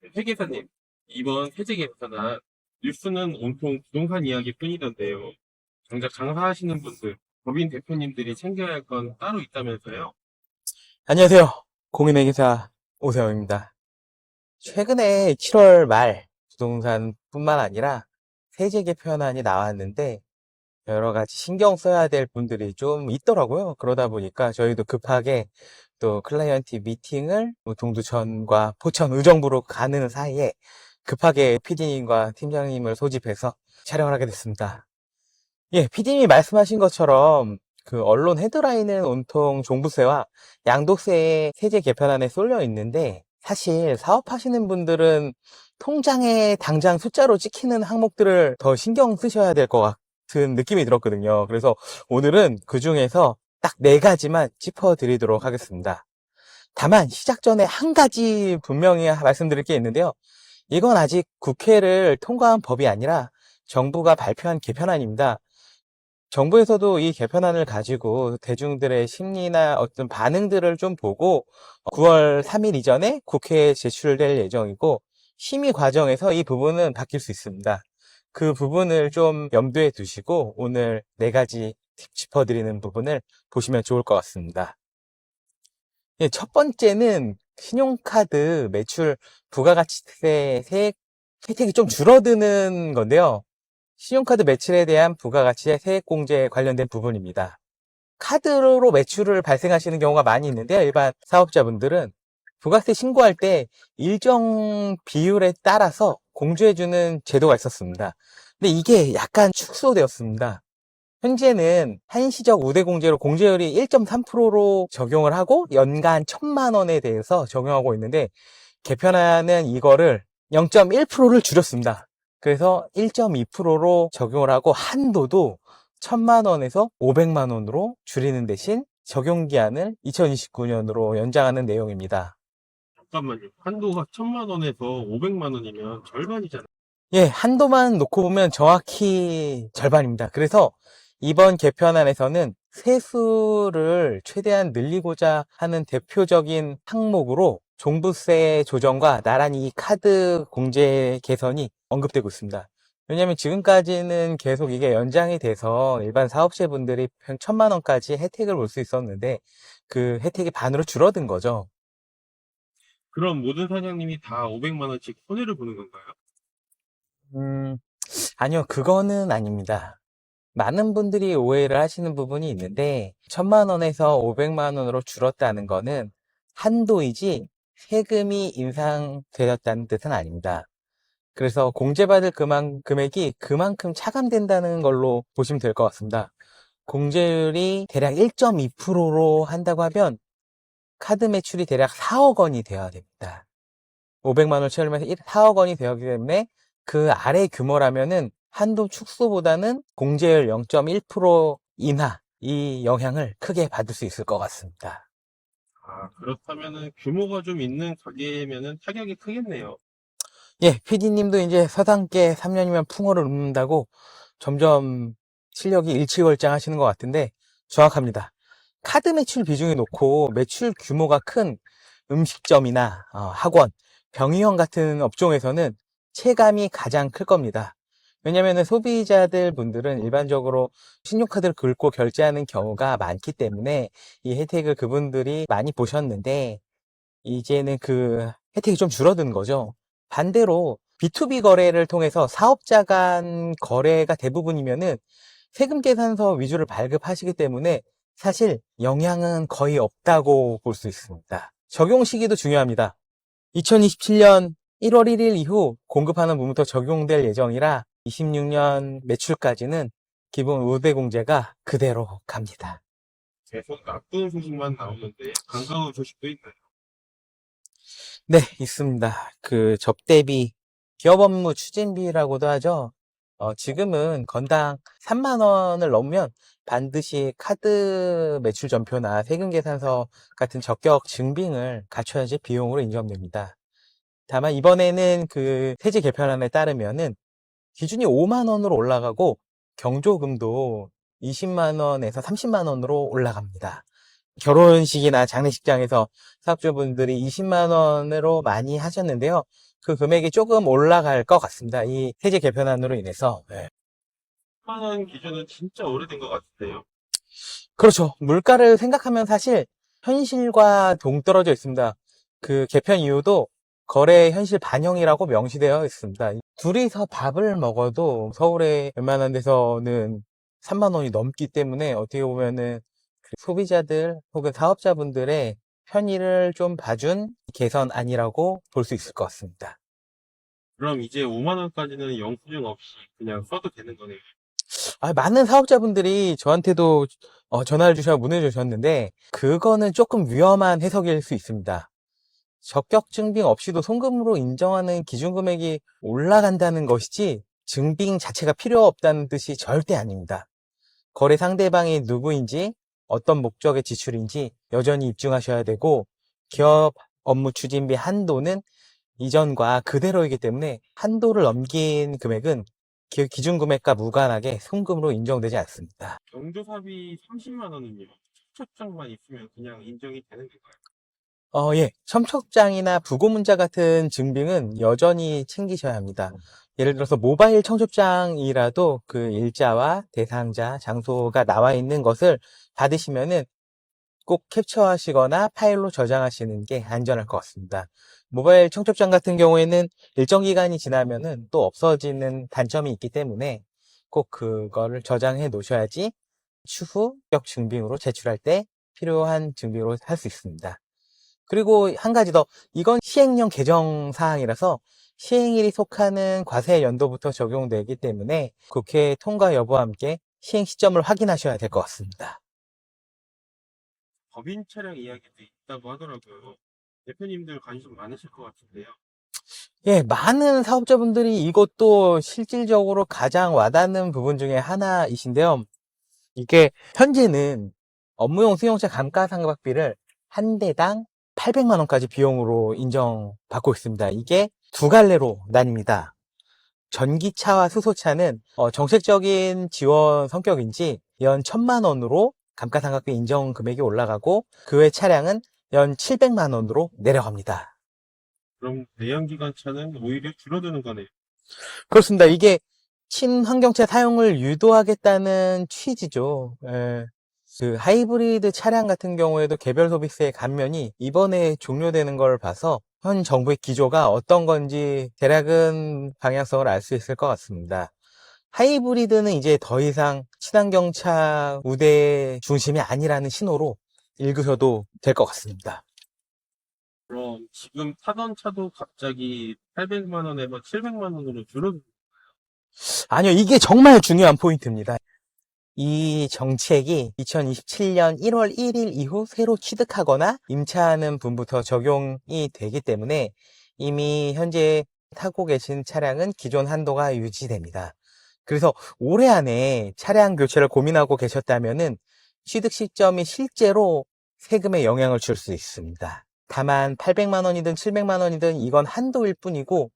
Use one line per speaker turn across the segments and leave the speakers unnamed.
회계사님, 이번 세제 개편안 뉴스는 온통 부동산 이야기뿐이던데요. 정작 장사하시는 분들, 법인 대표님들이 챙겨야 할 건 따로 있다면서요?
안녕하세요. 공인회계사 오세영입니다. 최근에 7월 말 부동산뿐만 아니라 세제 개편안이 나왔는데 여러 가지 신경 써야 될 분들이 좀 있더라고요. 그러다 보니까 저희도 급하게 또 클라이언트 미팅을 동두천과 포천 의정부로 가는 사이에 급하게 PD님과 팀장님을 소집해서 촬영을 하게 됐습니다. 예, PD님이 말씀하신 것처럼 그 언론 헤드라인은 온통 종부세와 양도세의 세제 개편안에 쏠려 있는데 사실 사업하시는 분들은 통장에 당장 숫자로 찍히는 항목들을 더 신경 쓰셔야 될 것 같은 느낌이 들었거든요. 그래서 오늘은 그 중에서 딱 4가지만 짚어드리도록 하겠습니다. 다만 시작 전에 한 가지 분명히 말씀드릴 게 있는데요. 이건 아직 국회를 통과한 법이 아니라 정부가 발표한 개편안입니다. 정부에서도 이 개편안을 가지고 대중들의 심리나 어떤 반응들을 좀 보고 9월 3일 이전에 국회에 제출될 예정이고 심의 과정에서 이 부분은 바뀔 수 있습니다. 그 부분을 좀 염두에 두시고 오늘 4가지 팁 짚어드리는 부분을 보시면 좋을 것 같습니다. 예, 첫 번째는 신용카드 매출 부가가치세 혜택이 좀 줄어드는 건데요. 신용카드 매출에 대한 부가가치세 세액공제에 관련된 부분입니다. 카드로 매출을 발생하시는 경우가 많이 있는데요. 일반 사업자분들은 부가세 신고할 때 일정 비율에 따라서 공제해주는 제도가 있었습니다. 근데 이게 약간 축소되었습니다. 현재는 한시적 우대공제로 공제율이 1.3%로 적용을 하고 연간 1,000만 원에 대해서 적용하고 있는데 개편안은 이거를 0.1%를 줄였습니다. 그래서 1.2%로 적용을 하고 한도도 1,000만 원에서 500만 원으로 줄이는 대신 적용 기한을 2029년으로 연장하는 내용입니다.
잠깐만요. 한도가 1,000만 원에서 500만 원이면 절반이잖아요.
예, 한도만 놓고 보면 정확히 절반입니다. 그래서 이번 개편안에서는 세수를 최대한 늘리고자 하는 대표적인 항목으로 종부세 조정과 나란히 이 카드 공제 개선이 언급되고 있습니다. 왜냐하면 지금까지는 계속 이게 연장이 돼서 일반 사업체분들이 1,000만 원까지 혜택을 볼 수 있었는데 그 혜택이 반으로 줄어든 거죠.
그럼 모든 사장님이 다 500만 원씩 손해를 보는 건가요?
음, 아니요, 그거는 아닙니다. 많은 분들이 오해를 하시는 부분이 있는데 1,000만 원에서 500만 원으로 줄었다는 거는 한도이지 세금이 인상되었다는 뜻은 아닙니다. 그래서 공제받을 금액이 그만큼 차감된다는 걸로 보시면 될 것 같습니다. 공제율이 대략 1.2%로 한다고 하면 카드 매출이 대략 4억 원이 되어야 됩니다. 500만 원 채우면서 4억 원이 되었기 때문에 그 아래 규모라면은 한도 축소보다는 공제율 0.1% 인하 이 영향을 크게 받을 수 있을 것 같습니다.
아, 그렇다면은 규모가 좀 있는 가게면은 타격이 크겠네요.
예, PD님도 이제 서당계 3년이면 풍어를 읊는다고 점점 실력이 일취월장 하시는 것 같은데 정확합니다. 카드 매출 비중이 높고 매출 규모가 큰 음식점이나 학원, 병의원 같은 업종에서는 체감이 가장 클 겁니다. 왜냐하면 소비자들 분들은 일반적으로 신용카드를 긁고 결제하는 경우가 많기 때문에 이 혜택을 그분들이 많이 보셨는데 이제는 그 혜택이 좀 줄어드는 거죠. 반대로 B2B 거래를 통해서 사업자 간 거래가 대부분이면은 세금 계산서 위주를 발급하시기 때문에 사실 영향은 거의 없다고 볼 수 있습니다. 적용 시기도 중요합니다. 2027년 1월 1일 이후 공급하는 부분부터 적용될 예정이라 26년 매출까지는 기본 우대공제가 그대로 갑니다.
계속 나쁜 소식만 나오는데 반가운 소식도 있나요?
네, 있습니다. 그 접대비, 기업 업무 추진비라고도 하죠. 지금은 건당 3만 원을 넘으면 반드시 카드 매출 전표나 세금 계산서 같은 적격 증빙을 갖춰야지 비용으로 인정됩니다. 다만 이번에는 그 세제 개편안에 따르면은 기준이 5만 원으로 올라가고 경조금도 20만 원에서 30만 원으로 올라갑니다. 결혼식이나 장례식장에서 사업주분들이 20만 원으로 많이 하셨는데요. 그 금액이 조금 올라갈 것 같습니다. 이 세제 개편안으로 인해서. 네.
10만 원 기준은 진짜 오래된 것 같은데요.
그렇죠. 물가를 생각하면 사실 현실과 동떨어져 있습니다. 그 개편 이후도 거래 현실 반영이라고 명시되어 있습니다. 둘이서 밥을 먹어도 서울의 웬만한 데서는 3만 원이 넘기 때문에 어떻게 보면은 그 소비자들 혹은 사업자분들의 편의를 좀 봐준 개선안이라고 볼 수 있을 것 같습니다.
그럼 이제 5만 원까지는 영수증 없이 그냥 써도 되는 거네요.
많은 사업자분들이 저한테도 전화를 주셔서 문의 주셨는데 그거는 조금 위험한 해석일 수 있습니다. 적격 증빙 없이도 송금으로 인정하는 기준 금액이 올라간다는 것이지 증빙 자체가 필요 없다는 뜻이 절대 아닙니다. 거래 상대방이 누구인지 어떤 목적의 지출인지 여전히 입증하셔야 되고 기업 업무 추진비 한도는 이전과 그대로이기 때문에 한도를 넘긴 금액은 기준 금액과 무관하게 송금으로 인정되지 않습니다.
경조사비 30만 원은요. 청첩장만 있으면 그냥 인정이 되는 건가요?
예. 청첩장이나 부고문자 같은 증빙은 여전히 챙기셔야 합니다. 예를 들어서 모바일 청첩장이라도 그 일자와 대상자, 장소가 나와 있는 것을 받으시면은 꼭 캡처하시거나 파일로 저장하시는 게 안전할 것 같습니다. 모바일 청첩장 같은 경우에는 일정 기간이 지나면은 또 없어지는 단점이 있기 때문에 꼭 그거를 저장해 놓으셔야지 추후 격 증빙으로 제출할 때 필요한 증빙으로 할 수 있습니다. 그리고 한 가지 더, 이건 시행령 개정 사항이라서 시행일이 속하는 과세 연도부터 적용되기 때문에 국회 통과 여부와 함께 시행 시점을 확인하셔야 될 것 같습니다.
법인 차량 이야기도 있다고 하더라고요. 대표님들 관심 많으실 것 같은데요.
예, 많은 사업자분들이 이것도 실질적으로 가장 와닿는 부분 중에 하나이신데요. 이게 현재는 업무용 승용차 감가상각비를 한 대당 800만 원까지 비용으로 인정받고 있습니다. 이게 두 갈래로 나뉩니다. 전기차와 수소차는 정책적인 지원 성격인지 연 1000만 원으로 감가상각비 인정 금액이 올라가고 그 외 차량은 연 700만 원으로 내려갑니다.
그럼 내연기관차는 오히려 줄어드는 거네요.
그렇습니다. 이게 친환경차 사용을 유도하겠다는 취지죠. 예. 그 하이브리드 차량 같은 경우에도 개별 소비세 감면이 이번에 종료되는 걸 봐서 현 정부의 기조가 어떤 건지 대략은 방향성을 알 수 있을 것 같습니다. 하이브리드는 이제 더 이상 친환경차 우대 중심이 아니라는 신호로 읽으셔도 될 것 같습니다.
그럼 지금 타던 차도 갑자기 800만 원에서 700만 원으로 줄어든
아니요, 이게 정말 중요한 포인트입니다. 이 정책이 2027년 1월 1일 이후 새로 취득하거나 임차하는 분부터 적용이 되기 때문에 이미 현재 타고 계신 차량은 기존 한도가 유지됩니다. 그래서 올해 안에 차량 교체를 고민하고 계셨다면은 취득 시점이 실제로 세금에 영향을 줄 수 있습니다. 다만 800만 원이든 700만 원이든 이건 한도일 뿐이고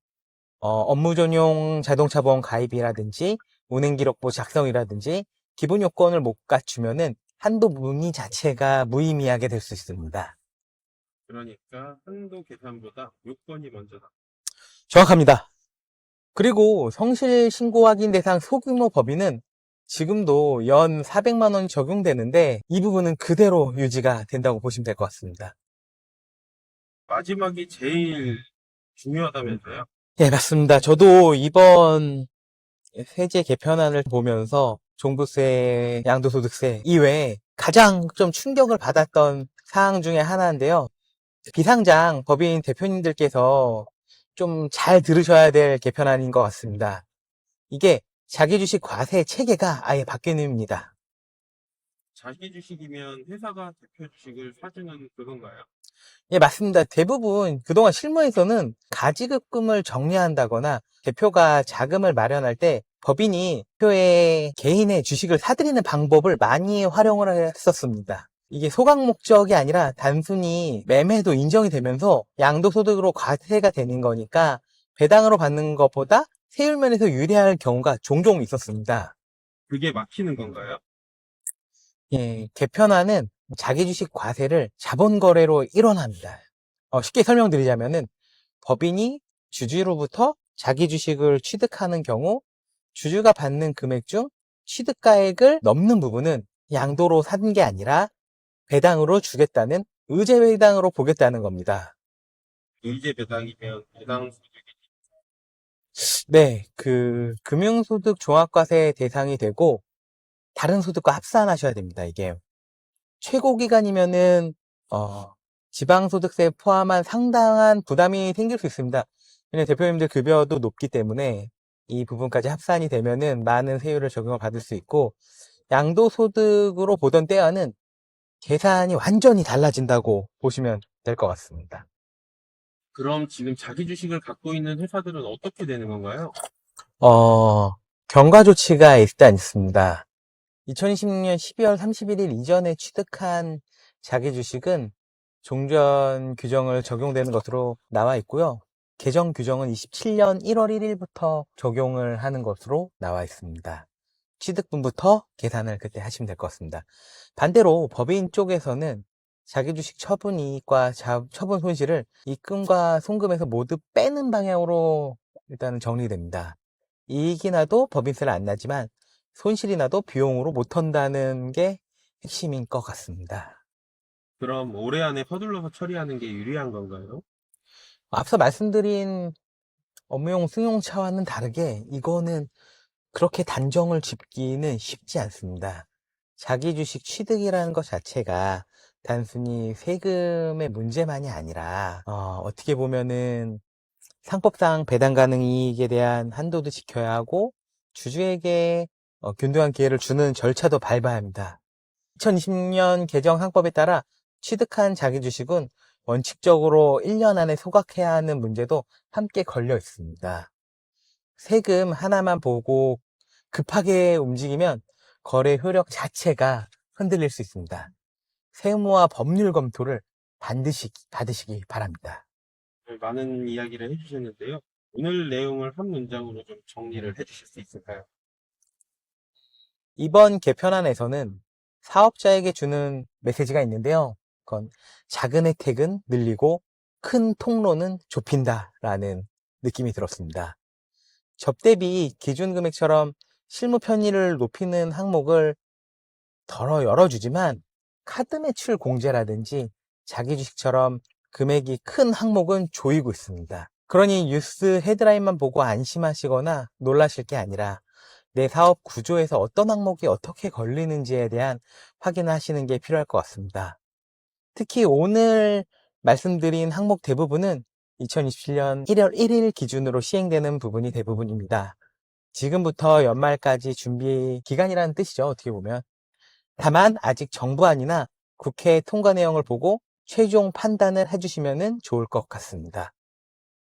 업무 전용 자동차 보험 가입이라든지 운행기록부 작성이라든지 기본 요건을 못 갖추면은 한도 문의 자체가 무의미하게 될 수 있습니다.
그러니까 한도 계산보다 요건이 먼저다.
정확합니다. 그리고 성실 신고 확인 대상 소규모 법인은 지금도 연 400만 원이 적용되는데 이 부분은 그대로 유지가 된다고 보시면 될 것 같습니다.
마지막이 제일 중요하다면서요?
예, 맞습니다. 저도 이번 세제 개편안을 보면서 종부세, 양도소득세 이외에 가장 좀 충격을 받았던 사항 중에 하나인데요. 비상장 법인 대표님들께서 좀 잘 들으셔야 될 개편안인 것 같습니다. 이게 자기주식 과세 체계가 아예 바뀌는입니다.
자기 주식이면 회사가 대표 주식을 사주는 그건가요?
예, 맞습니다. 대부분 그동안 실무에서는 가지급금을 정리한다거나 대표가 자금을 마련할 때 법인이 대표의 개인의 주식을 사들이는 방법을 많이 활용을 했었습니다. 이게 소각 목적이 아니라 단순히 매매도 인정이 되면서 양도소득으로 과세가 되는 거니까 배당으로 받는 것보다 세율면에서 유리할 경우가 종종 있었습니다.
그게 막히는 건가요?
예, 개편안은 자기 주식 과세를 자본 거래로 일원합니다. 쉽게 설명드리자면은 법인이 주주로부터 자기 주식을 취득하는 경우 주주가 받는 금액 중 취득가액을 넘는 부분은 양도로 산 게 아니라 배당으로 주겠다는 의제 배당으로 보겠다는 겁니다.
의제 배당이면 배당 소득이
네, 금융소득 종합과세 대상이 되고 다른 소득과 합산하셔야 됩니다. 이게 최고 기간이면은 지방소득세 포함한 상당한 부담이 생길 수 있습니다. 왜냐면 대표님들 급여도 높기 때문에 이 부분까지 합산이 되면은 많은 세율을 적용을 받을 수 있고 양도소득으로 보던 때와는 계산이 완전히 달라진다고 보시면 될 것 같습니다.
그럼 지금 자기 주식을 갖고 있는 회사들은 어떻게 되는 건가요?
경과 조치가 일단 있습니다. 2020년 12월 31일 이전에 취득한 자기 주식은 종전 규정을 적용되는 것으로 나와 있고요. 개정 규정은 27년 1월 1일부터 적용을 하는 것으로 나와 있습니다. 취득분부터 계산을 그때 하시면 될 것 같습니다. 반대로 법인 쪽에서는 자기 주식 처분 이익과 처분 손실을 입금과 송금에서 모두 빼는 방향으로 일단은 정리됩니다. 이익이 나도 법인세를 안 나지만 손실이 나도 비용으로 못 턴다는 게 핵심인 것 같습니다.
그럼 올해 안에 서둘러서 처리하는 게 유리한 건가요?
앞서 말씀드린 업무용 승용차와는 다르게 이거는 그렇게 단정을 짓기는 쉽지 않습니다. 자기 주식 취득이라는 것 자체가 단순히 세금의 문제만이 아니라 어떻게 보면은 상법상 배당 가능 이익에 대한 한도도 지켜야 하고 주주에게 균등한 기회를 주는 절차도 밟아야 합니다. 2020년 개정 항법에 따라 취득한 자기 주식은 원칙적으로 1년 안에 소각해야 하는 문제도 함께 걸려 있습니다. 세금 하나만 보고 급하게 움직이면 거래 효력 자체가 흔들릴 수 있습니다. 세무와 법률 검토를 반드시 받으시기 바랍니다.
많은 이야기를 해주셨는데요. 오늘 내용을 한 문장으로 좀 정리를 해주실 수 있을까요?
이번 개편안에서는 사업자에게 주는 메시지가 있는데요. 그건 작은 혜택은 늘리고 큰 통로는 좁힌다라는 느낌이 들었습니다. 접대비 기준 금액처럼 실무 편의를 높이는 항목을 덜어 열어주지만 카드 매출 공제라든지 자기 주식처럼 금액이 큰 항목은 조이고 있습니다. 그러니 뉴스 헤드라인만 보고 안심하시거나 놀라실 게 아니라 내 사업 구조에서 어떤 항목이 어떻게 걸리는지에 대한 확인을 하시는 게 필요할 것 같습니다. 특히 오늘 말씀드린 항목 대부분은 2027년 1월 1일 기준으로 시행되는 부분이 대부분입니다. 지금부터 연말까지 준비 기간이라는 뜻이죠. 어떻게 보면. 다만 아직 정부안이나 국회 통과 내용을 보고 최종 판단을 해주시면 좋을 것 같습니다.